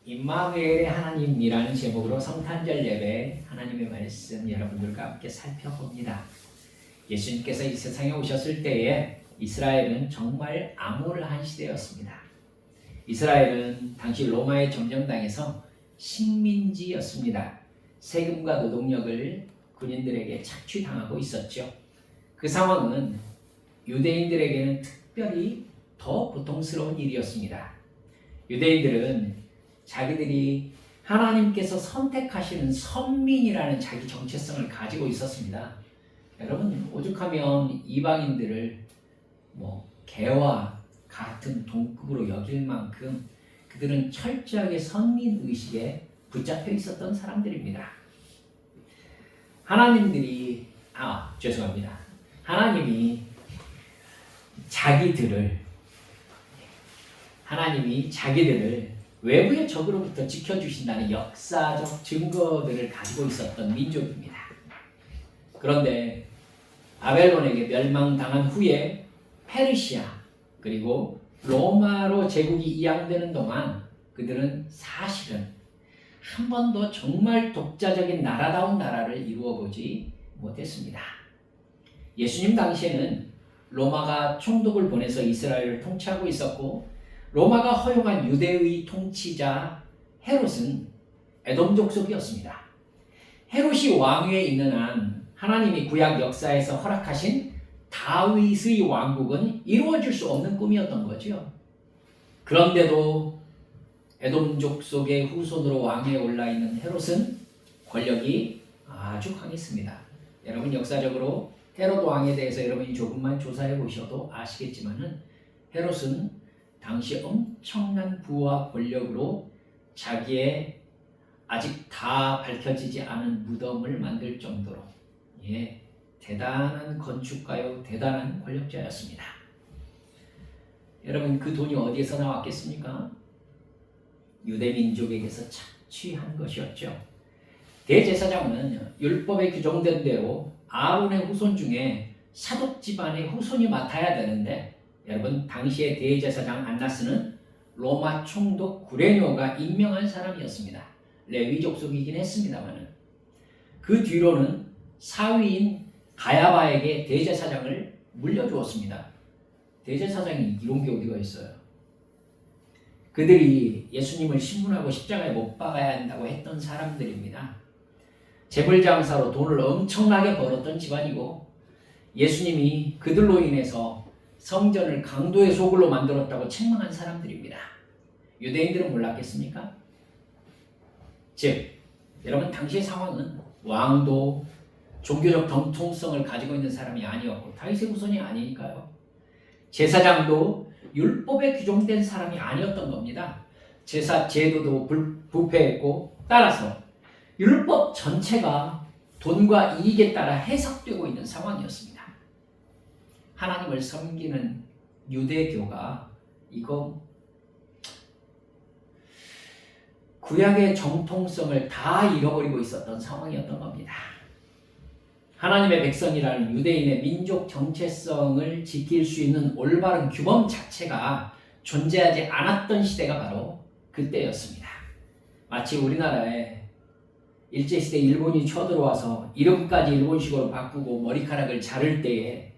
임마누엘의 하나님이라는 제목으로 성탄절 예배 하나님의 말씀 여러분들과 함께 살펴봅니다. 예수님께서 이 세상에 오셨을 때에 이스라엘은 정말 암울한 시대였습니다. 이스라엘은 당시 로마의 점령당에서 식민지였습니다. 세금과 노동력을 군인들에게 착취당하고 있었죠. 그 상황은 유대인들에게는 특별히 더 고통스러운 일이었습니다. 유대인들은 자기들이 하나님께서 선택하시는 선민이라는 자기 정체성을 가지고 있었습니다. 여러분, 오죽하면 이방인들을 개와 같은 동급으로 여길 만큼 그들은 철저하게 선민 의식에 붙잡혀 있었던 사람들입니다. 하나님이 자기들을 외부의 적으로부터 지켜주신다는 역사적 증거들을 가지고 있었던 민족입니다. 그런데 바벨론에게 멸망당한 후에 페르시아 그리고 로마로 제국이 이양되는 동안 그들은 사실은 한 번도 정말 독자적인 나라다운 나라를 이루어보지 못했습니다. 예수님 당시에는 로마가 총독을 보내서 이스라엘을 통치하고 있었고, 로마가 허용한 유대의 통치자 헤롯은 에돔 족속이었습니다. 헤롯이 왕위에 있는 한 하나님이 구약 역사에서 허락하신 다윗의 왕국은 이루어질 수 없는 꿈이었던 거죠. 그런데도 에돔 족속의 후손으로 왕위에 올라있는 헤롯은 권력이 아주 강했습니다. 여러분, 역사적으로 헤롯 왕에 대해서 여러분이 조금만 조사해 보셔도 아시겠지만은 헤롯은 당시 엄청난 부와 권력으로 자기의 아직 다 밝혀지지 않은 무덤을 만들 정도로 대단한 건축가요, 대단한 권력자였습니다. 여러분, 그 돈이 어디에서 나왔겠습니까? 유대 민족에게서 착취한 것이었죠. 대제사장은 율법에 규정된 대로 아론의 후손 중에 사독 집안의 후손이 맡아야 되는데, 여러분, 당시의 대제사장 안나스는 로마 총독 구레뇨가 임명한 사람이었습니다. 레위 족속이긴 했습니다만, 그 뒤로는 사위인 가야바에게 대제사장을 물려주었습니다. 대제사장이 이런 게 어디가 있어요? 그들이 예수님을 신문하고 십자가에 못 박아야 한다고 했던 사람들입니다. 재물장사로 돈을 엄청나게 벌었던 집안이고, 예수님이 그들로 인해서 성전을 강도의 소굴로 만들었다고 책망한 사람들입니다. 유대인들은 몰랐겠습니까? 즉, 여러분, 당시의 상황은 왕도 종교적 정통성을 가지고 있는 사람이 아니었고 다윗의 후손이 아니니까요. 제사장도 율법에 규정된 사람이 아니었던 겁니다. 제사 제도도 부패했고, 따라서 율법 전체가 돈과 이익에 따라 해석되고 있는 상황이었습니다. 하나님을 섬기는 유대교가 구약의 정통성을 다 잃어버리고 있었던 상황이었던 겁니다. 하나님의 백성이라는 유대인의 민족 정체성을 지킬 수 있는 올바른 규범 자체가 존재하지 않았던 시대가 바로 그때였습니다. 마치 우리나라에 일제시대 일본이 쳐들어와서 이름까지 일본식으로 바꾸고 머리카락을 자를 때에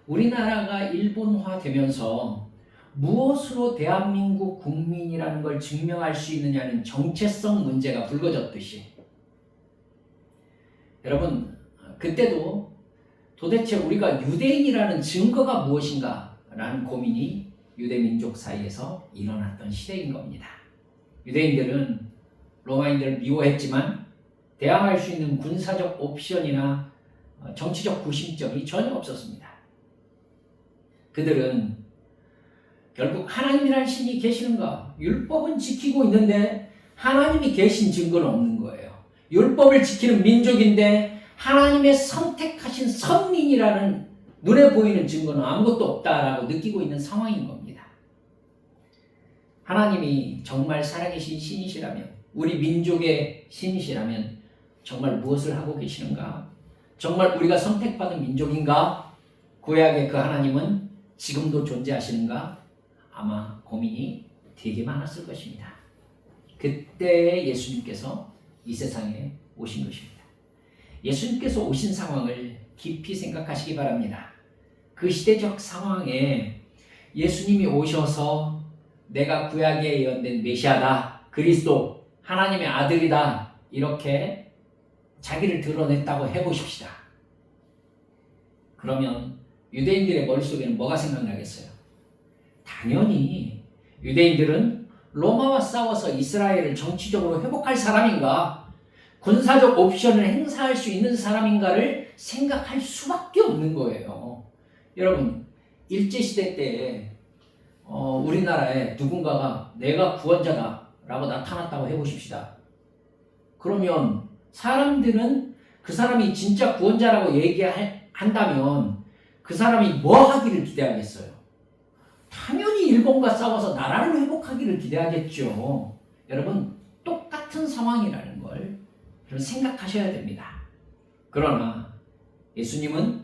우리나라가 일본화되면서 무엇으로 대한민국 국민이라는 걸 증명할 수 있느냐는 정체성 문제가 불거졌듯이, 여러분, 그때도 도대체 우리가 유대인이라는 증거가 무엇인가 라는 고민이 유대민족 사이에서 일어났던 시대인 겁니다. 유대인들은 로마인들을 미워했지만 대항할 수 있는 군사적 옵션이나 정치적 구심점이 전혀 없었습니다. 그들은 결국 하나님이라는 신이 계시는가? 율법은 지키고 있는데 하나님이 계신 증거는 없는 거예요. 율법을 지키는 민족인데 하나님의 선택하신 선민이라는 눈에 보이는 증거는 아무것도 없다라고 느끼고 있는 상황인 겁니다. 하나님이 정말 살아계신 신이시라면, 우리 민족의 신이시라면 정말 무엇을 하고 계시는가? 정말 우리가 선택받은 민족인가? 구약의 그 하나님은 지금도 존재하시는가? 아마 고민이 되게 많았을 것입니다. 그때 예수님께서 이 세상에 오신 것입니다. 예수님께서 오신 상황을 깊이 생각하시기 바랍니다. 그 시대적 상황에 예수님이 오셔서 내가 구약에 예언된 메시아다, 그리스도, 하나님의 아들이다, 이렇게 자기를 드러냈다고 해보십시다. 그러면 유대인들의 머릿속에는 뭐가 생각나겠어요? 당연히 유대인들은 로마와 싸워서 이스라엘을 정치적으로 회복할 사람인가, 군사적 옵션을 행사할 수 있는 사람인가를 생각할 수밖에 없는 거예요. 여러분, 일제시대 때 우리나라에 누군가가 내가 구원자다 라고 나타났다고 해보십시다. 그러면 사람들은 그 사람이 진짜 구원자라고 얘기한다면 그 사람이 뭐 하기를 기대하겠어요? 당연히 일본과 싸워서 나라를 회복하기를 기대하겠죠. 여러분, 똑같은 상황이라는 걸 생각하셔야 됩니다. 그러나 예수님은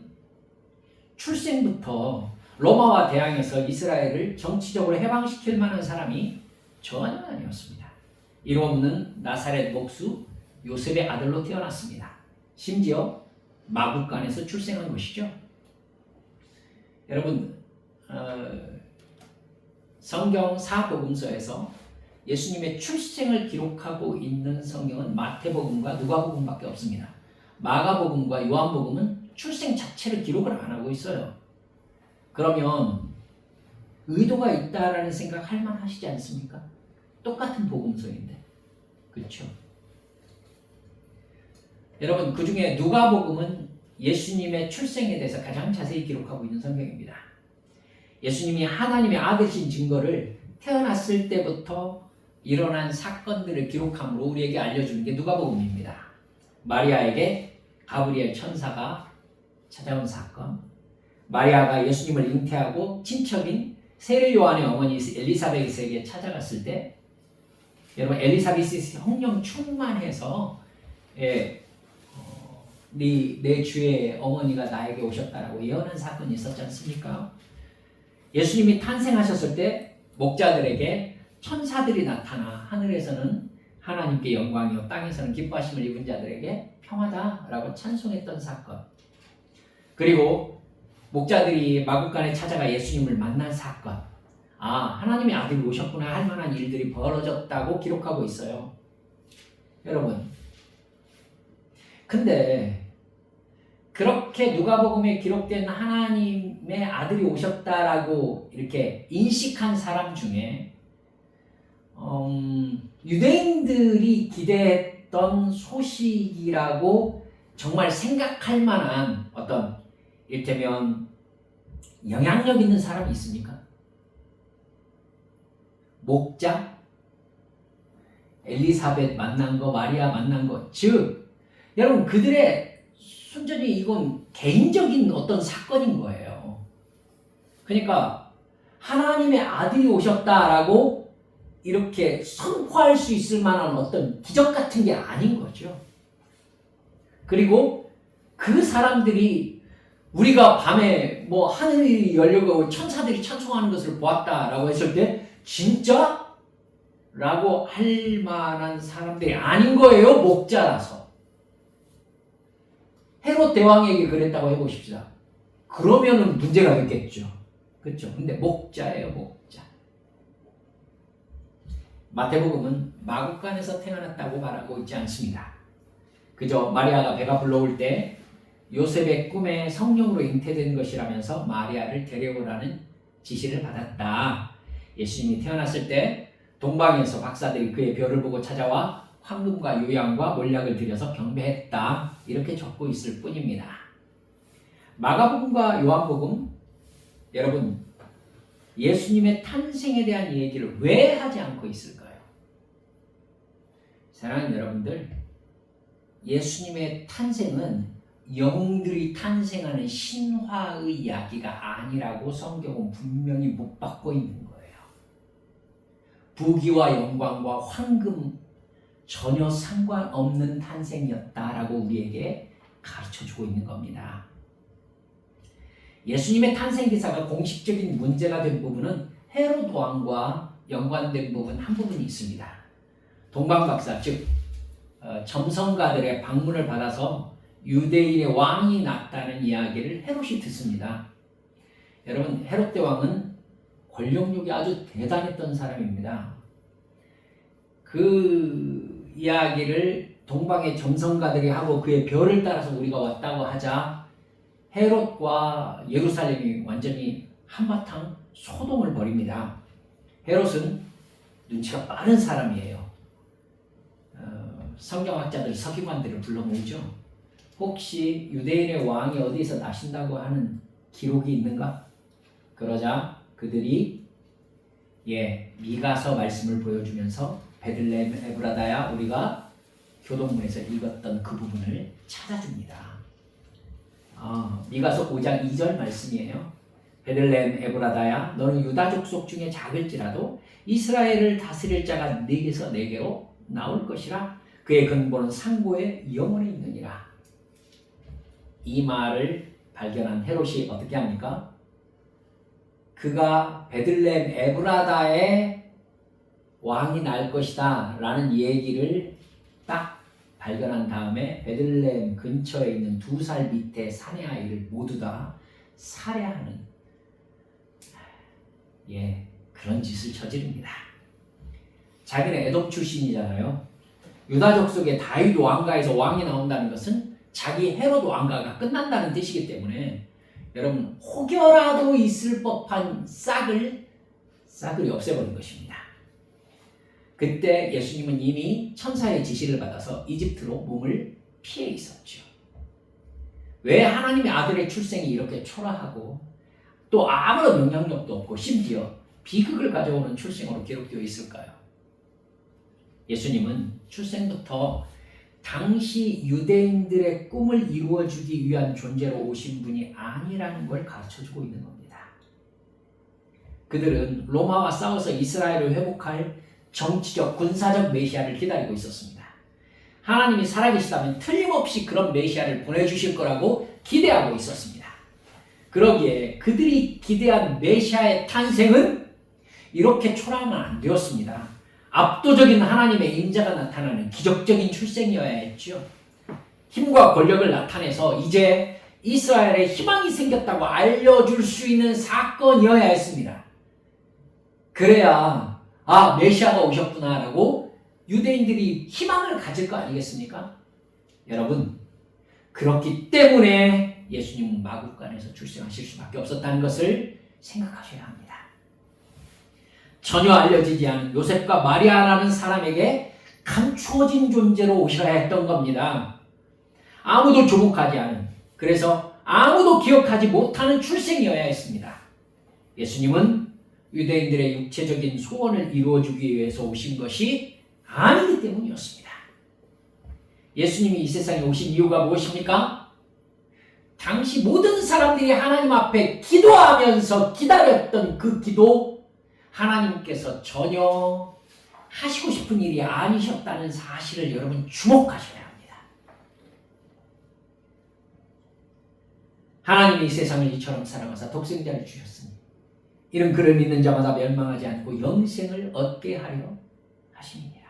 출생부터 로마와 대항해서 이스라엘을 정치적으로 해방시킬 만한 사람이 전혀 아니었습니다. 이름 없는 나사렛 목수 요셉의 아들로 태어났습니다. 심지어 마구간에서 출생한 것이죠. 여러분, 성경 사복음서에서 예수님의 출생을 기록하고 있는 성경은 마태복음과 누가복음밖에 없습니다. 마가복음과 요한복음은 출생 자체를 기록을 안 하고 있어요. 그러면 의도가 있다라는 생각 할 만하시지 않습니까? 똑같은 복음서인데, 그렇죠? 여러분, 그 중에 누가복음은 예수님의 출생에 대해서 가장 자세히 기록하고 있는 성경입니다. 예수님이 하나님의 아들이신 증거를 태어났을 때부터 일어난 사건들을 기록함으로 우리에게 알려주는 게 누가복음입니다. 마리아에게 가브리엘 천사가 찾아온 사건, 마리아가 예수님을 잉태하고 친척인 세례 요한의 어머니 엘리사벳에게 찾아갔을 때, 여러분, 엘리사벳이 성령 충만해서 내 주의 어머니가 나에게 오셨다라고 예언한 사건이 있었지 않습니까? 예수님이 탄생하셨을 때 목자들에게 천사들이 나타나 하늘에서는 하나님께 영광이요 땅에서는 기뻐하심을 입은 자들에게 평화다라고 찬송했던 사건, 그리고 목자들이 마구간에 찾아가 예수님을 만난 사건, 하나님의 아들이 오셨구나 할 만한 일들이 벌어졌다고 기록하고 있어요. 여러분, 근데 그렇게 누가복음에 기록된 하나님의 아들이 오셨다라고 이렇게 인식한 사람 중에 유대인들이 기대했던 소식이라고 정말 생각할 만한 어떤 이를테면 영향력 있는 사람이 있습니까? 목자? 엘리사벳 만난 거, 마리아 만난 거, 즉 여러분, 그들의 순전히 이건 개인적인 어떤 사건인 거예요. 그러니까 하나님의 아들이 오셨다라고 이렇게 선포할 수 있을 만한 어떤 기적 같은 게 아닌 거죠. 그리고 그 사람들이 우리가 밤에 뭐 하늘이 열려고 천사들이 찬송하는 것을 보았다라고 했을 때 진짜? 라고 할 만한 사람들이 아닌 거예요. 목자라서. 헤롯 대왕에게 그랬다고 해보십시다. 그러면은 문제가 있겠죠. 그렇죠? 근데 목자예요, 목자. 마태복음은 마구간에서 태어났다고 말하고 있지 않습니다. 그저 마리아가 배가 불러올 때 요셉의 꿈에 성령으로 잉태된 것이라면서 마리아를 데려오라는 지시를 받았다. 예수님이 태어났을 때 동방에서 박사들이 그의 별을 보고 찾아와 황금과 요양과 몰약을 들여서 경배했다. 이렇게 적고 있을 뿐입니다. 마가복음과 요한복음, 여러분, 예수님의 탄생에 대한 얘기를 왜 하지 않고 있을까요? 사랑하는 여러분들, 예수님의 탄생은 영웅들이 탄생하는 신화의 이야기가 아니라고 성경은 분명히 못 받고 있는 거예요. 부귀와 영광과 황금 전혀 상관없는 탄생이었다라고 우리에게 가르쳐주고 있는 겁니다. 예수님의 탄생 기사가 공식적인 문제가 된 부분은 헤롯 왕과 연관된 부분 한 부분이 있습니다. 동방박사 즉 점성가들의 방문을 받아서 유대인의 왕이 났다는 이야기를 헤롯이 듣습니다. 여러분, 헤롯 대왕은 권력욕이 아주 대단했던 사람입니다. 그 이야기를 동방의 점성가들이 하고 그의 별을 따라서 우리가 왔다고 하자 헤롯과 예루살렘이 완전히 한바탕 소동을 벌입니다. 헤롯은 눈치가 빠른 사람이에요. 성경학자들, 서기관들을 불러 모으죠. 혹시 유대인의 왕이 어디에서 나신다고 하는 기록이 있는가? 그러자 그들이 미가서 말씀을 보여주면서 베들레헴 에브라다야, 우리가 교동문에서 읽었던 그 부분을 찾아줍니다. 미가서 5장 2절 말씀이에요. 베들레헴 에브라다야, 너는 유다 족속 중에 작을지라도 이스라엘을 다스릴 자가 네게서 네게로 나올 것이라. 그의 근본은 상고에 영원히 있느니라. 이 말을 발견한 헤롯이 어떻게 합니까? 그가 베들레헴 에브라다에 왕이 날 것이다 라는 얘기를 딱 발견한 다음에 베들레헴 근처에 있는 2살 밑에 사내 아이를 모두 다 살해하는 그런 짓을 저지릅니다. 자기는 에돔 출신이잖아요. 유다족 속의 다윗 왕가에서 왕이 나온다는 것은 자기 헤롯 왕가가 끝난다는 뜻이기 때문에 여러분, 혹여라도 있을 법한 싹을 없애버린 것입니다. 그때 예수님은 이미 천사의 지시를 받아서 이집트로 몸을 피해 있었죠. 왜 하나님의 아들의 출생이 이렇게 초라하고 또 아무런 영향력도 없고 심지어 비극을 가져오는 출생으로 기록되어 있을까요? 예수님은 출생부터 당시 유대인들의 꿈을 이루어주기 위한 존재로 오신 분이 아니라는 걸 가르쳐주고 있는 겁니다. 그들은 로마와 싸워서 이스라엘을 회복할 정치적, 군사적 메시아를 기다리고 있었습니다. 하나님이 살아계시다면 틀림없이 그런 메시아를 보내주실 거라고 기대하고 있었습니다. 그러기에 그들이 기대한 메시아의 탄생은 이렇게 초라하면 안 되었습니다. 압도적인 하나님의 임재가 나타나는 기적적인 출생이어야 했죠. 힘과 권력을 나타내서 이제 이스라엘에 희망이 생겼다고 알려줄 수 있는 사건이어야 했습니다. 그래야 메시아가 오셨구나라고 유대인들이 희망을 가질 거 아니겠습니까? 여러분, 그렇기 때문에 예수님은 마구간에서 출생하실 수밖에 없었다는 것을 생각하셔야 합니다. 전혀 알려지지 않은 요셉과 마리아라는 사람에게 감추어진 존재로 오셔야 했던 겁니다. 아무도 주목하지 않은, 그래서 아무도 기억하지 못하는 출생이어야 했습니다. 예수님은 유대인들의 육체적인 소원을 이루어주기 위해서 오신 것이 아니기 때문이었습니다. 예수님이 이 세상에 오신 이유가 무엇입니까? 당시 모든 사람들이 하나님 앞에 기도하면서 기다렸던 그 기도, 하나님께서 전혀 하시고 싶은 일이 아니셨다는 사실을 여러분 주목하셔야 합니다. 하나님이 이 세상을 이처럼 사랑하사 독생자를 주셨으니 이는 그를 믿는 자마다 멸망하지 않고 영생을 얻게 하려 하심이니라.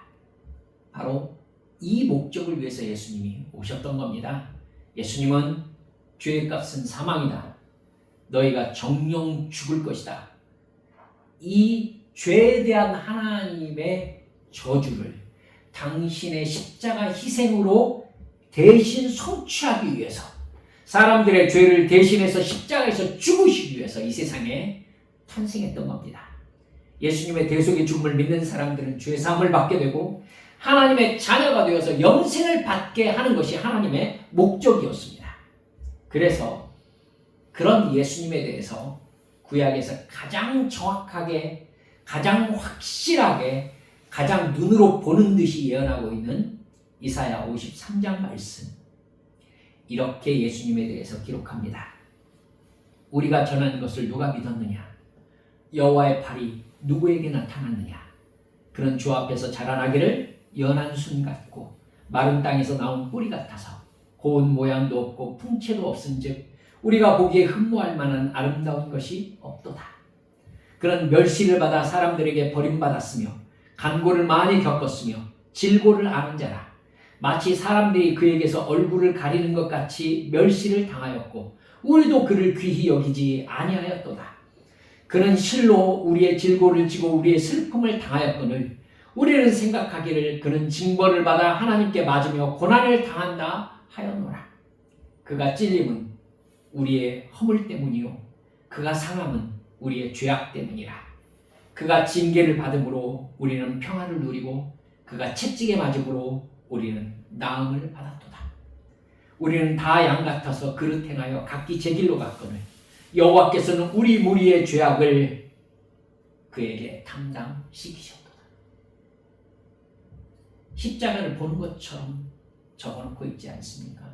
바로 이 목적을 위해서 예수님이 오셨던 겁니다. 예수님은 죄의 값은 사망이다. 너희가 정령 죽을 것이다. 이 죄에 대한 하나님의 저주를 당신의 십자가 희생으로 대신 성취하기 위해서, 사람들의 죄를 대신해서 십자가에서 죽으시기 위해서 이 세상에 탄생했던 겁니다. 예수님의 대속의 죽음을 믿는 사람들은 죄사함을 받게 되고 하나님의 자녀가 되어서 영생을 받게 하는 것이 하나님의 목적이었습니다. 그래서 그런 예수님에 대해서 구약에서 가장 정확하게, 가장 확실하게, 가장 눈으로 보는 듯이 예언하고 있는 이사야 53장 말씀, 이렇게 예수님에 대해서 기록합니다. 우리가 전하는 것을 누가 믿었느냐? 여호와의 팔이 누구에게 나타났느냐? 그는 주 앞에서 자라나기를 연한 순 같고 마른 땅에서 나온 뿌리 같아서 고운 모양도 없고 풍채도 없은즉 우리가 보기에 흠모할 만한 아름다운 것이 없도다. 그는 멸시를 받아 사람들에게 버림받았으며 간고를 많이 겪었으며 질고를 아는 자라. 마치 사람들이 그에게서 얼굴을 가리는 것 같이 멸시를 당하였고 우리도 그를 귀히 여기지 아니하였도다. 그는 실로 우리의 질고를 지고 우리의 슬픔을 당하였거늘 우리는 생각하기를 그는 징벌을 받아 하나님께 맞으며 고난을 당한다 하였노라. 그가 찔림은 우리의 허물 때문이요 그가 상함은 우리의 죄악 때문이라. 그가 징계를 받음으로 우리는 평안을 누리고 그가 채찍에 맞음으로 우리는 나음을 받았도다. 우리는 다 양 같아서 그릇 행하여 각기 제 길로 갔거늘 여호와께서는 우리 무리의 죄악을 그에게 담당시키셨도다. 십자가를 보는 것처럼 적어놓고 있지 않습니까?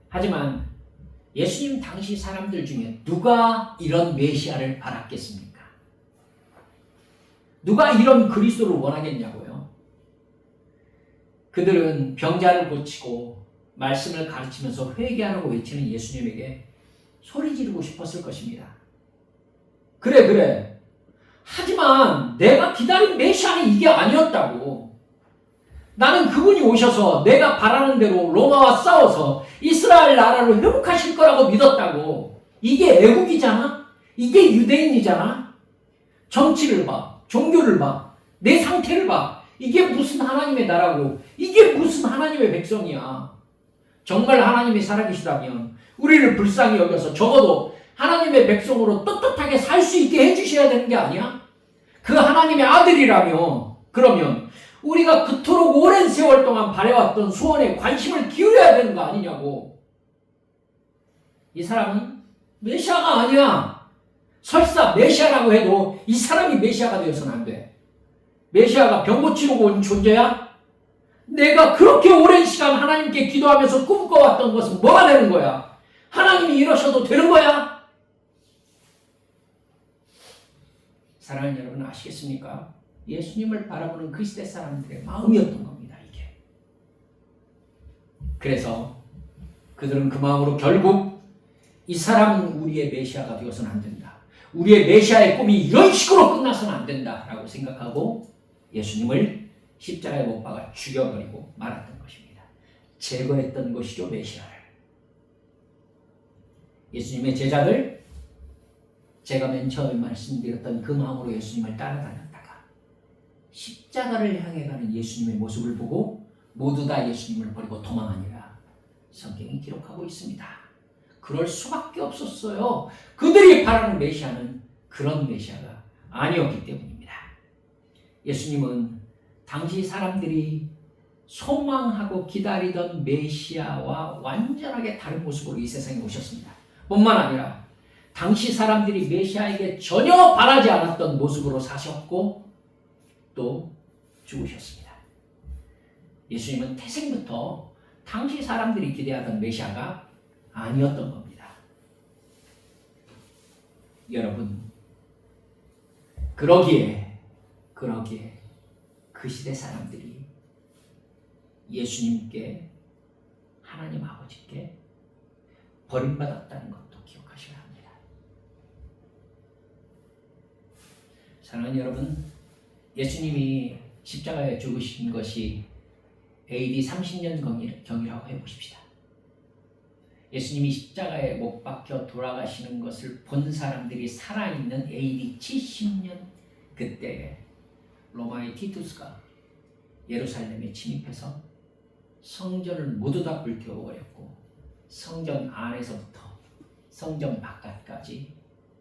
하지만 예수님 당시 사람들 중에 누가 이런 메시아를 바랐겠습니까? 누가 이런 그리스도를 원하겠냐고요? 그들은 병자를 고치고 말씀을 가르치면서 회개하라고 외치는 예수님에게 소리 지르고 싶었을 것입니다. 그래. 하지만 내가 기다린 메시아는 이게 아니었다고. 나는 그분이 오셔서 내가 바라는 대로 로마와 싸워서 이스라엘 나라를 회복하실 거라고 믿었다고. 이게 애국이잖아? 이게 유대인이잖아? 정치를 봐. 종교를 봐. 내 상태를 봐. 이게 무슨 하나님의 나라고. 이게 무슨 하나님의 백성이야. 정말 하나님이 살아계시다면 우리를 불쌍히 여겨서 적어도 하나님의 백성으로 떳떳하게 살 수 있게 해주셔야 되는 게 아니야? 그 하나님의 아들이라며 그러면 우리가 그토록 오랜 세월 동안 바래왔던 소원에 관심을 기울여야 되는 거 아니냐고. 이 사람은 메시아가 아니야. 설사 메시아라고 해도 이 사람이 메시아가 되어서는 안 돼. 메시아가 병 고치려고 온 존재야? 내가 그렇게 오랜 시간 하나님께 기도하면서 꿈꿔왔던 것은 뭐가 되는 거야? 하나님이 이러셔도 되는 거야? 사랑하는 여러분 아시겠습니까? 예수님을 바라보는 그 시대 사람들의 마음이었던 겁니다. 이게. 그래서 그들은 그 마음으로 결국 이 사람은 우리의 메시아가 되어서는 안 된다. 우리의 메시아의 꿈이 이런 식으로 끝나서는 안 된다라고 생각하고 예수님을 십자가에 못 박아 죽여버리고 말았던 것입니다. 제거했던 것이죠, 메시아를. 예수님의 제자들, 제가 맨 처음에 말씀드렸던 그 마음으로 예수님을 따라다녔다가 십자가를 향해 가는 예수님의 모습을 보고 모두 다 예수님을 버리고 도망하니라 성경이 기록하고 있습니다. 그럴 수밖에 없었어요. 그들이 바라는 메시아는 그런 메시아가 아니었기 때문입니다. 예수님은 당시 사람들이 소망하고 기다리던 메시아와 완전하게 다른 모습으로 이 세상에 오셨습니다. 뿐만 아니라 당시 사람들이 메시아에게 전혀 바라지 않았던 모습으로 사셨고 또 죽으셨습니다. 예수님은 태생부터 당시 사람들이 기대하던 메시아가 아니었던 겁니다. 여러분, 그러기에 그 시대 사람들이 예수님께 하나님 아버지께 버림받았다는 것도 기억하셔야 합니다. 사랑하는 여러분, 예수님이 십자가에 죽으신 것이 AD 30년 경이라고 해보십시다. 예수님이 십자가에 못 박혀 돌아가시는 것을 본 사람들이 살아있는 AD 70년 그때 로마의 티투스가 예루살렘에 침입해서 성전을 모두 다 불태워버렸고 성전 안에서부터 성전 바깥까지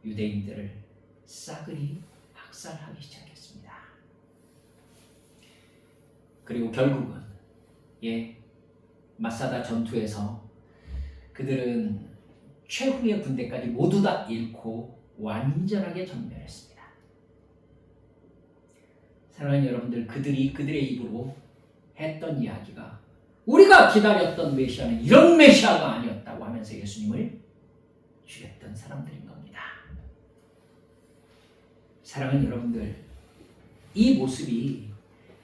유대인들을 싸그리 학살하기 시작했습니다. 그리고 결국은 마사다 전투에서 그들은 최후의 군대까지 모두 다 잃고 완전하게 전멸했습니다. 사랑하는 여러분들, 그들의 입으로 했던 이야기가 우리가 기다렸던 메시아는 이런 메시아가 아니었다고 하면서 예수님을 죽였던 사람들인 겁니다. 사랑하는 여러분들, 이 모습이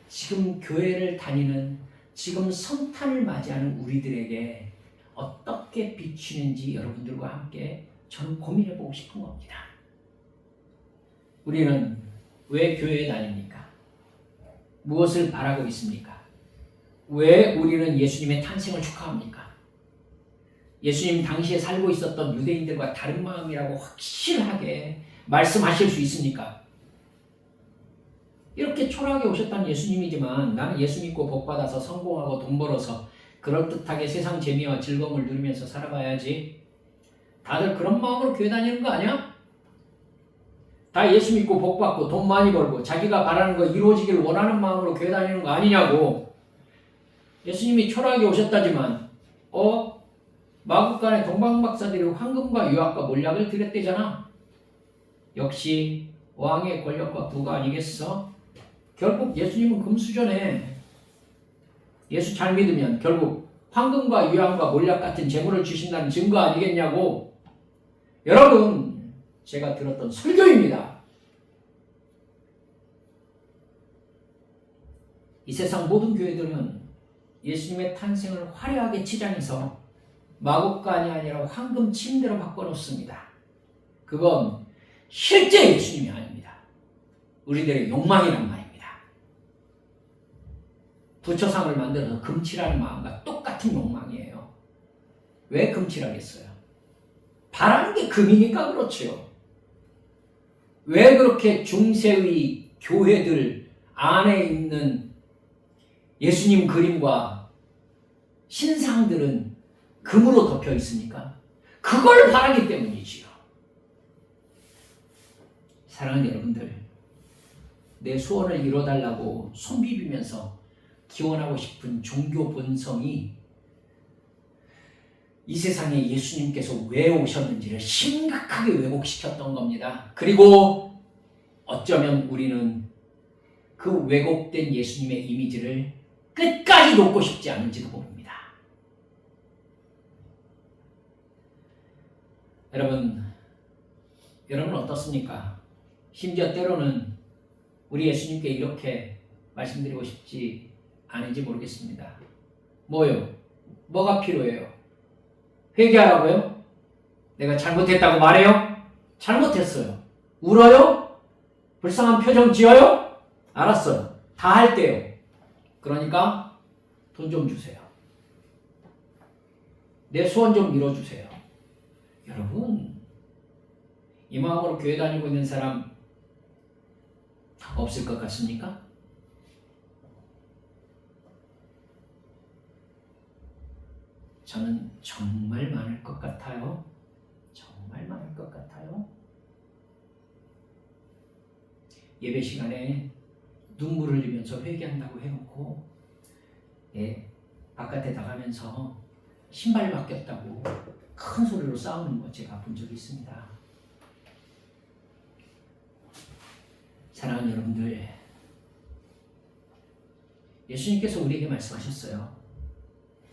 지금 교회를 다니는 지금 성탄을 맞이하는 우리들에게 어떻게 비추는지 여러분들과 함께 저는 고민해 보고 싶은 겁니다. 우리는 왜 교회에 다닙니까? 무엇을 바라고 있습니까? 왜 우리는 예수님의 탄생을 축하합니까? 예수님 당시에 살고 있었던 유대인들과 다른 마음이라고 확실하게 말씀하실 수 있습니까? 이렇게 초라하게 오셨다는 예수님이지만 나는 예수 믿고 복받아서 성공하고 돈 벌어서 그럴듯하게 세상 재미와 즐거움을 누리면서 살아가야지. 다들 그런 마음으로 교회 다니는 거 아니야? 다 예수 믿고 복받고 돈 많이 벌고 자기가 바라는 거 이루어지길 원하는 마음으로 교회 다니는 거 아니냐고. 예수님이 초라하게 오셨다지만 마국간의 동방박사들이 황금과 유학과 몰약을 드렸대잖아. 역시 왕의 권력과 부가 아니겠어? 결국 예수님은 금수저네. 예수 잘 믿으면 결국 황금과 유황과 몰약 같은 재물을 주신다는 증거 아니겠냐고. 여러분, 제가 들었던 설교입니다. 이 세상 모든 교회들은 예수님의 탄생을 화려하게 치장해서 마곡간이 아니라 황금 침대로 바꿔놓습니다. 그건 실제 예수님이 아닙니다. 우리들의 욕망이란 말입니다. 부처상을 만들어서 금칠하는 마음과 똑같은 욕망이에요. 왜 금칠하겠어요? 바라는 게 금이니까 그렇죠. 왜 그렇게 중세의 교회들 안에 있는 예수님 그림과 신상들은 금으로 덮여 있습니까? 그걸 바라기 때문이지요. 사랑하는 여러분들, 내 소원을 이뤄달라고 손비비면서 기원하고 싶은 종교 본성이 이 세상에 예수님께서 왜 오셨는지를 심각하게 왜곡시켰던 겁니다. 그리고 어쩌면 우리는 그 왜곡된 예수님의 이미지를 끝까지 놓고 싶지 않은지도 모릅니다. 여러분 어떻습니까? 심지어 때로는 우리 예수님께 이렇게 말씀드리고 싶지 않은지 모르겠습니다. 뭐요? 뭐가 필요해요? 회개하라고요? 내가 잘못했다고 말해요? 잘못했어요. 울어요? 불쌍한 표정 지어요? 알았어요. 다 할게요. 그러니까 돈 좀 주세요. 내 소원 좀 이뤄주세요. 여러분, 이 마음으로 교회 다니고 있는 사람 없을 것 같습니까? 저는 정말 많을 것 같아요. 정말 많을 것 같아요. 예배 시간에 눈물을 흘리면서 회개한다고 해놓고 바깥에 나가면서 신발 바뀌었다고 큰 소리로 싸우는 거 제가 본 적이 있습니다. 사랑하는 여러분들, 예수님께서 우리에게 말씀하셨어요.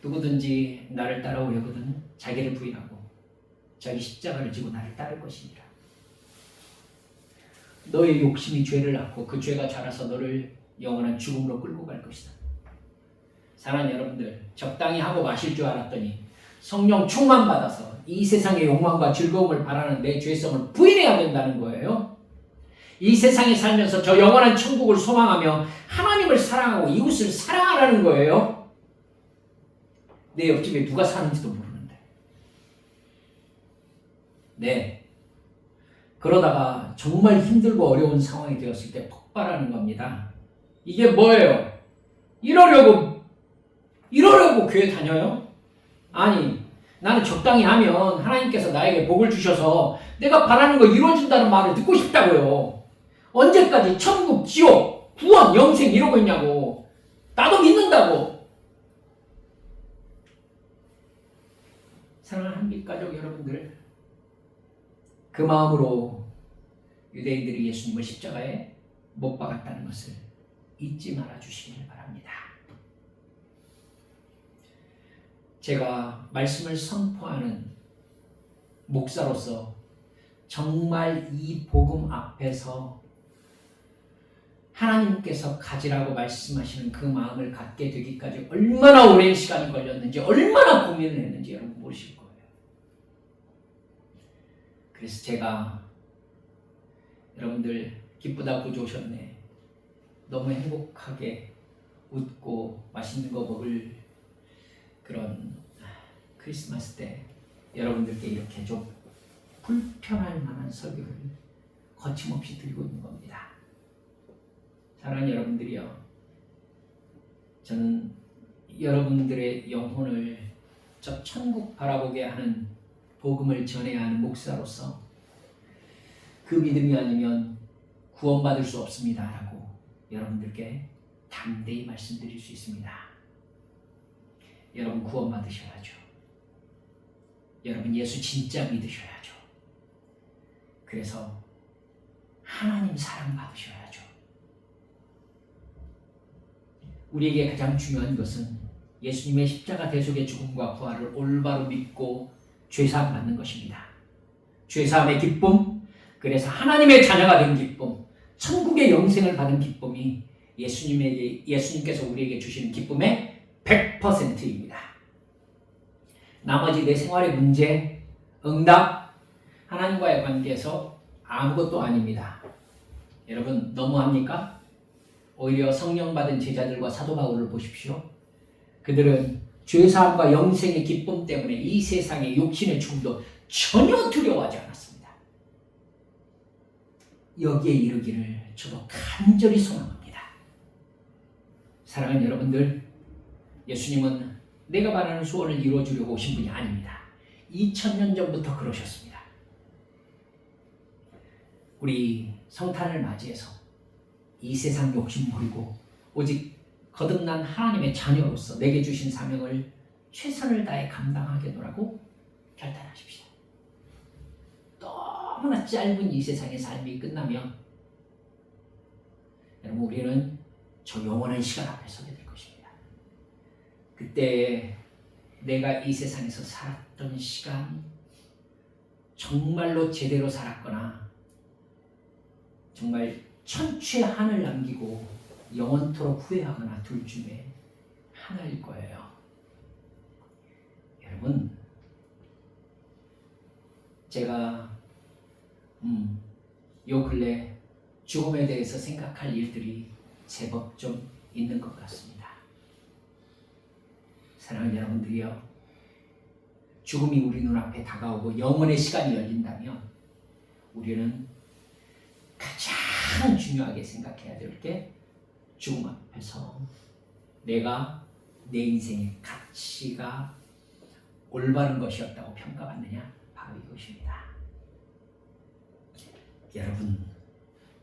누구든지 나를 따라오려거든 자기를 부인하고 자기 십자가를 지고 나를 따를 것이니라. 너의 욕심이 죄를 낳고 그 죄가 자라서 너를 영원한 죽음으로 끌고 갈 것이다. 사랑하는 여러분들, 적당히 하고 마실 줄 알았더니 성령 충만 받아서 이 세상의 욕망과 즐거움을 바라는 내 죄성을 부인해야 된다는 거예요. 이 세상에 살면서 저 영원한 천국을 소망하며 하나님을 사랑하고 이웃을 사랑하라는 거예요. 내 옆집에 누가 사는지도 모르는데. 네. 그러다가 정말 힘들고 어려운 상황이 되었을 때 폭발하는 겁니다. 이게 뭐예요? 이러려고 교회 다녀요? 아니, 나는 적당히 하면 하나님께서 나에게 복을 주셔서 내가 바라는 거 이루어진다는 말을 듣고 싶다고요. 언제까지 천국, 지옥, 구원, 영생 이러고 있냐고. 나도 믿는다고. 사랑하는 한빛가족 여러분들, 그 마음으로 유대인들이 예수님을 십자가에 못 박았다는 것을 잊지 말아 주시길 바랍니다. 제가 말씀을 선포하는 목사로서 정말 이 복음 앞에서 하나님께서 가지라고 말씀하시는 그 마음을 갖게 되기까지 얼마나 오랜 시간이 걸렸는지, 얼마나 고민을 했는지 여러분 모르실 거예요. 그래서 제가 여러분들 기쁘다 구주 오셨네, 너무 행복하게 웃고 맛있는 거 먹을 그런 크리스마스 때 여러분들께 이렇게 좀 불편할 만한 설교를 거침없이 드리고 있는 겁니다. 사랑하는 여러분들이요, 저는 여러분들의 영혼을 저 천국 바라보게 하는 복음을 전해야 하는 목사로서 그 믿음이 아니면 구원받을 수 없습니다 라고 여러분들께 담대히 말씀드릴 수 있습니다. 여러분 구원받으셔야죠. 여러분 예수 진짜 믿으셔야죠. 그래서 하나님 사랑받으셔야죠. 우리에게 가장 중요한 것은 예수님의 십자가 대속의 죽음과 부활을 올바로 믿고 죄사함 받는 것입니다. 죄사함의 기쁨, 그래서 하나님의 자녀가 된 기쁨, 천국의 영생을 받은 기쁨이 예수님께서 우리에게 주시는 기쁨의 100%입니다. 나머지 내 생활의 문제, 응답, 하나님과의 관계에서 아무것도 아닙니다. 여러분 너무합니까? 오히려 성령 받은 제자들과 사도 바울을 보십시오. 그들은 죄사함과 영생의 기쁨 때문에 이 세상의 육신의 죽음도 전혀 두려워하지 않았습니다. 여기에 이르기를 저도 간절히 소망합니다. 사랑하는 여러분들, 예수님은 내가 바라는 소원을 이루어주려고 오신 분이 아닙니다. 2000년 전부터 그러셨습니다. 우리 성탄을 맞이해서 이 세상 욕심 버리고 오직 거듭난 하나님의 자녀로서 내게 주신 사명을 최선을 다해 감당하겠노라고 결단하십시오. 너무나 짧은 이 세상의 삶이 끝나면 여러분 우리는 저 영원한 시간 앞에 서게 될 것입니다. 그때 내가 이 세상에서 살았던 시간 정말로 제대로 살았거나 정말 천추의 한을 남기고 영원토록 후회하거나 둘 중에 하나일 거예요. 여러분, 제가 요 근래 죽음에 대해서 생각할 일들이 제법 좀 있는 것 같습니다. 사랑하는 여러분들이요, 죽음이 우리 눈앞에 다가오고 영원의 시간이 열린다면 우리는 가장 중요하게 생각해야 될 게 죽음 앞에서 내가 내 인생의 가치가 올바른 것이었다고 평가받느냐, 바로 이것입니다. 여러분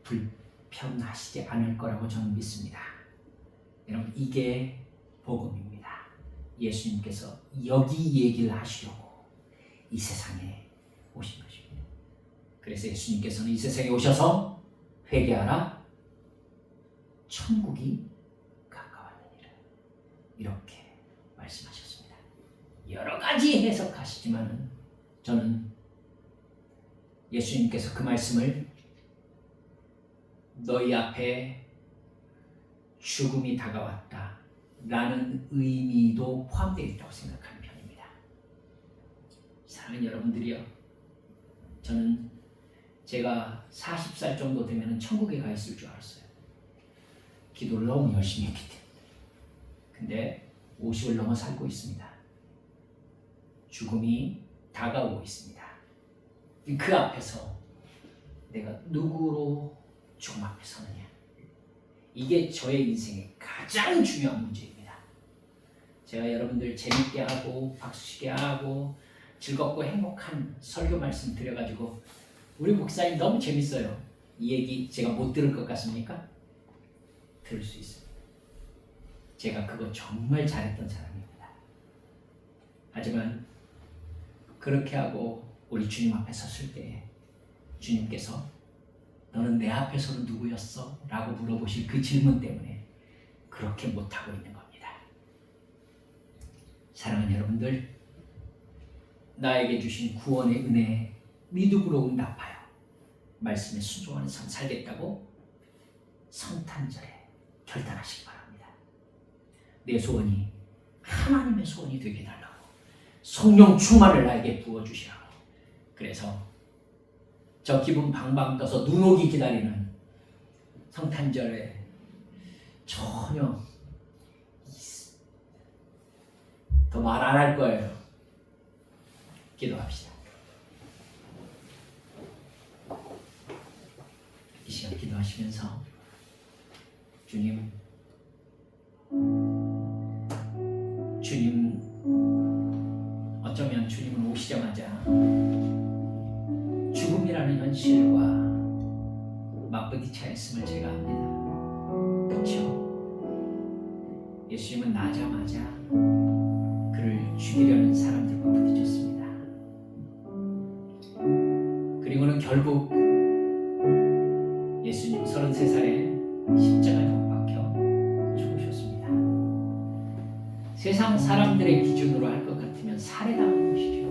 불편하시지 않을 거라고 저는 믿습니다. 여러분 이게 복음입니다. 예수님께서 여기 얘기를 하시려고 이 세상에 오신 것입니다. 그래서 예수님께서는 이 세상에 오셔서 회개하라, 천국이 가까웠느니라 이렇게 말씀하셨습니다. 여러 가지 해석하시지만 저는 예수님께서 그 말씀을 너희 앞에 죽음이 다가왔다 라는 의미도 포함되어 있다고 생각하는 편입니다. 사랑하는 여러분들이요, 저는 제가 40살 정도 되면 천국에 가 있을 줄 알았어요. 기도를 너무 열심히 했기 때문에. 근데 50을 넘어 살고 있습니다. 죽음이 다가오고 있습니다. 그 앞에서 내가 누구로 죽음 앞에 서느냐, 이게 저의 인생의 가장 중요한 문제입니다. 제가 여러분들 재밌게 하고 박수치게 하고 즐겁고 행복한 설교 말씀 드려가지고 우리 목사님 너무 재밌어요. 이 얘기 제가 못 들을 것 같습니까? 들을 수 있습니다. 제가 그거 정말 잘했던 사람입니다. 하지만 그렇게 하고 우리 주님 앞에 섰을 때 주님께서 너는 내 앞에서는 누구였어? 라고 물어보실 그 질문 때문에 그렇게 못하고 있는 겁니다. 사랑하는 여러분들, 나에게 주신 구원의 은혜에 믿음으로 응답하여 말씀에 순종하는 삶 살겠다고 성탄절에 결단하시기 바랍니다. 내 소원이 하나님의 소원이 되게 해달라고, 성령 충만을 나에게 부어주시라고. 그래서 저 기분 방방 떠서 눈 오기 기다리는 성탄절에 전혀 더 말 안 할 거예요. 기도합시다. 이 시간 기도하시면서 주님 어쩌면 주님은 오시자마자 죽음이라는 현실과 맞부딪혀있음을 제가 압니다. 그렇죠? 예수님은 나자마자 그를 죽이려는 사람들과 부딪혔습니다. 그리고는 결국 예수님 33살에 십자가에 못 박혀 죽으셨습니다. 세상 사람들의 기준으로 할 것 같으면 살해당한 것이죠.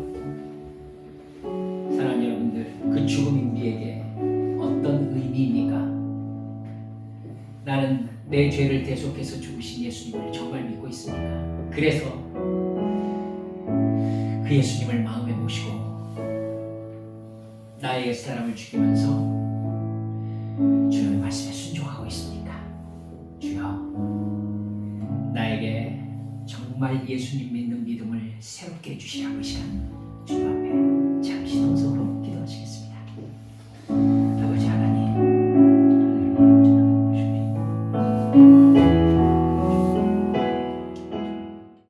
사랑하는 여러분들, 그 죽음이 우리에게 어떤 의미입니까? 나는 내 죄를 대속해서 죽으신 예수님을 정말 믿고 있습니까? 그래서 그 예수님을 마음에 모시고 나의 옛사람을 죽이면서 주님의 말씀에 순종하고 있습니까? 주여, 나에게 정말 예수님 믿는 믿음을 새롭게 해주시라고 이 시간